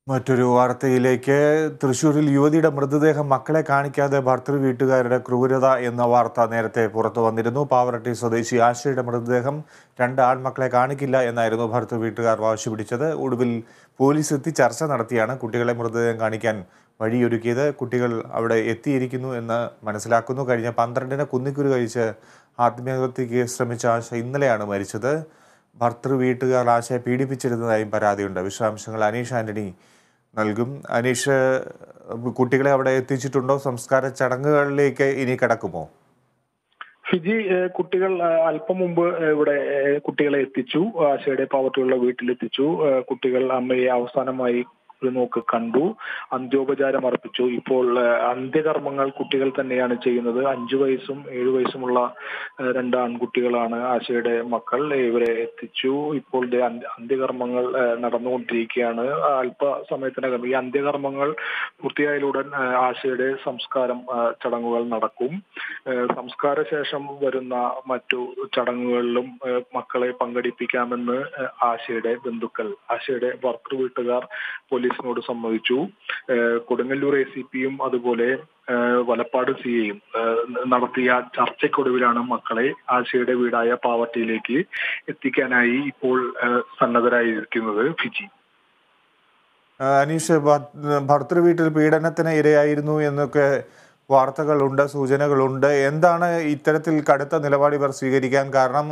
മറ്റൊരു വാർത്തയിലേക്ക് തൃശ്ശൂരിൽ യുവതിയുടെ മൃതദേഹം മക്കളെ കാണിക്കാതെ ഭർതൃ വീട്ടുകാരുടെ ക്രൂരത എന്ന വാർത്ത നേരത്തെ പുറത്തു വന്നിരുന്നു. പാവറട്ടി സ്വദേശി ആശയുടെ മൃതദേഹം 2 ആൺമക്കളെ കാണിക്കില്ല എന്നായിരുന്നു ഭർതൃ വീട്ടുകാർ വാശി പിടിച്ചത്. ഒടുവിൽ പോലീസ് എത്തി ചർച്ച നടത്തിയാണ് കുട്ടികളെ മൃതദേഹം കാണിക്കാൻ വഴിയൊരുക്കിയത്. കുട്ടികൾ അവിടെ എത്തിയിരിക്കുന്നു എന്ന് മനസ്സിലാക്കുന്നു. കഴിഞ്ഞ 12-ന് കുന്നിക്കുരു കഴിച്ച് ആത്മഹത്യയ്ക്ക് ശ്രമിച്ച ആശ ഇന്നലെയാണ് മരിച്ചത്. ഭർതൃ വീട്ടുകാർ ആശയെ പീഡിപ്പിച്ചിരുന്നതായും പരാതിയുണ്ട്. വിശദാംശങ്ങൾ അനീഷ് ആന്റണി നൽകും. അനീഷ്, കുട്ടികളെ അവിടെ എത്തിച്ചിട്ടുണ്ടോ? സംസ്കാര ചടങ്ങുകളിലേക്ക് ഇനി കടക്കുമോ? ഫിജി, കുട്ടികൾ അല്പം മുമ്പ് ഇവിടെ കുട്ടികളെ എത്തിച്ചു. ആശയുടെ പാവത്തുള്ള വീട്ടിലെത്തിച്ചു. കുട്ടികൾ അമ്മയെ അവസാനമായി ഒരു നോക്ക് കണ്ടു, അന്ത്യോപചാരം അർപ്പിച്ചു. ഇപ്പോൾ അന്ത്യകർമ്മങ്ങൾ കുട്ടികൾ തന്നെയാണ് ചെയ്യുന്നത്. 5 വയസ്സും 7 വയസ്സുമുള്ള 2 ആൺകുട്ടികളാണ് ആശയുടെ മക്കൾ. ഇവരെ എത്തിച്ചു. ഇപ്പോൾ അന്ത്യകർമ്മങ്ങൾ നടന്നുകൊണ്ടിരിക്കുകയാണ്. അല്പസമയത്തിനകം ഈ അന്ത്യകർമ്മങ്ങൾ പൂർത്തിയായാലുടൻ ആശയുടെ സംസ്കാരം ചടങ്ങുകൾ നടക്കും. സംസ്കാര ശേഷം വരുന്ന മറ്റു ചടങ്ങുകളിലും മക്കളെ പങ്കെടുപ്പിക്കാമെന്ന് ആശയുടെ ബന്ധുക്കൾ, ആശയുടെ ഭർതൃ വീട്ടുകാർ പോലീസിനോട് സമ്മതിച്ചു. കൊടുങ്ങല്ലൂർ ACPയും അതുപോലെ വലപ്പാട് CIയും നടത്തിയ ചർച്ചയ്ക്കൊടുവിലാണ് മക്കളെ ആശയുടെ വീടായ പാവറട്ടിയിലേക്ക് എത്തിക്കാനായി ഇപ്പോൾ സന്നദ്ധരായിരിക്കുന്നത്. ഫിജി, അനീഷ്, ഭർതൃ വീട്ടിൽ പീഡനത്തിന് ഇരയായിരുന്നു എന്നൊക്കെ വാർത്തകളുണ്ട്, സൂചനകളുണ്ട്. എന്താണ് ഇത്തരത്തിൽ കടുത്ത നിലപാട് ഇവർ സ്വീകരിക്കാൻ കാരണം?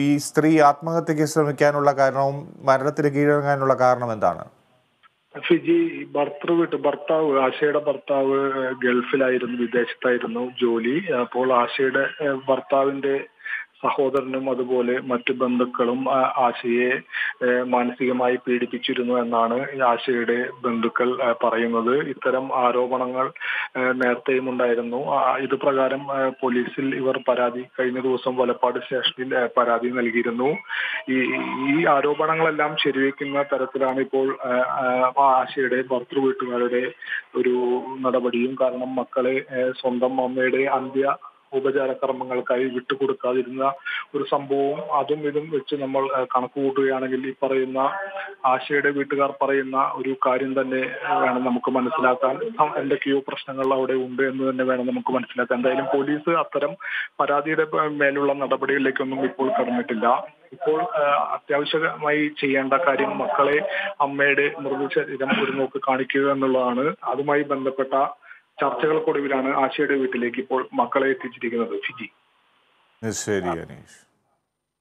ഈ സ്ത്രീ ആത്മഹത്യക്ക് ശ്രമിക്കാനുള്ള കാരണവും മരണത്തിന് കീഴടങ്ങാനുള്ള കാരണം എന്താണ്? ഫിജി, ഭർത്താവ്, ആശയുടെ ഭർത്താവ് ഗൾഫിലായിരുന്നു, വിദേശത്തായിരുന്നു ജോലി. അപ്പോൾ ആശയുടെ ഭർത്താവിന്റെ സഹോദരനും അതുപോലെ മറ്റു ബന്ധുക്കളും ആശയെ മാനസികമായി പീഡിപ്പിച്ചിരുന്നു എന്നാണ് ആശയുടെ ബന്ധുക്കൾ പറയുന്നത്. ഇത്തരം ആരോപണങ്ങൾ നേരത്തെയും ഉണ്ടായിരുന്നു. ഇത് പ്രകാരം പോലീസിൽ ഇവർ കഴിഞ്ഞ ദിവസം വലപ്പാട് സ്റ്റേഷനിൽ പരാതി നൽകിയിരുന്നു. ഈ ആരോപണങ്ങളെല്ലാം ശരിവെക്കുന്ന തരത്തിലാണ് ഇപ്പോൾ ആശയുടെ ഭർതൃ വീട്ടുകാരുടെ ഒരു നടപടിയും. കാരണം മക്കളെ സ്വന്തം അമ്മയുടെ ഉപചാര കർമ്മങ്ങൾക്കായി വിട്ടുകൊടുക്കാതിരുന്ന ഒരു സംഭവവും അതും ഇതും വെച്ച് നമ്മൾ കണക്ക് കൂട്ടുകയാണെങ്കിൽ ഈ പറയുന്ന ആശയുടെ വീട്ടുകാർ പറയുന്ന ഒരു കാര്യം തന്നെ വേണം നമുക്ക് മനസ്സിലാക്കാൻ. എന്തൊക്കെയോ പ്രശ്നങ്ങൾ അവിടെ ഉണ്ട് എന്ന് തന്നെ വേണം നമുക്ക് മനസ്സിലാക്കാൻ. എന്തായാലും പോലീസ് അത്തരം പരാതിയുടെ മേലുള്ള നടപടികളിലേക്കൊന്നും ഇപ്പോൾ കടന്നിട്ടില്ല. ഇപ്പോൾ അത്യാവശ്യമായി ചെയ്യേണ്ട കാര്യം മക്കളെ അമ്മയുടെ മൃതശരീരം ഒരു നോക്ക് കാണിക്കുക എന്നുള്ളതാണ്. അതുമായി ബന്ധപ്പെട്ട ചർച്ചകൾക്കൊടുവിലാണ് ആശയുടെ വീട്ടിലേക്ക് ഇപ്പോൾ മക്കളെ എത്തിച്ചിരിക്കുന്നത്. ഫിജി, ശരി അനീഷ്.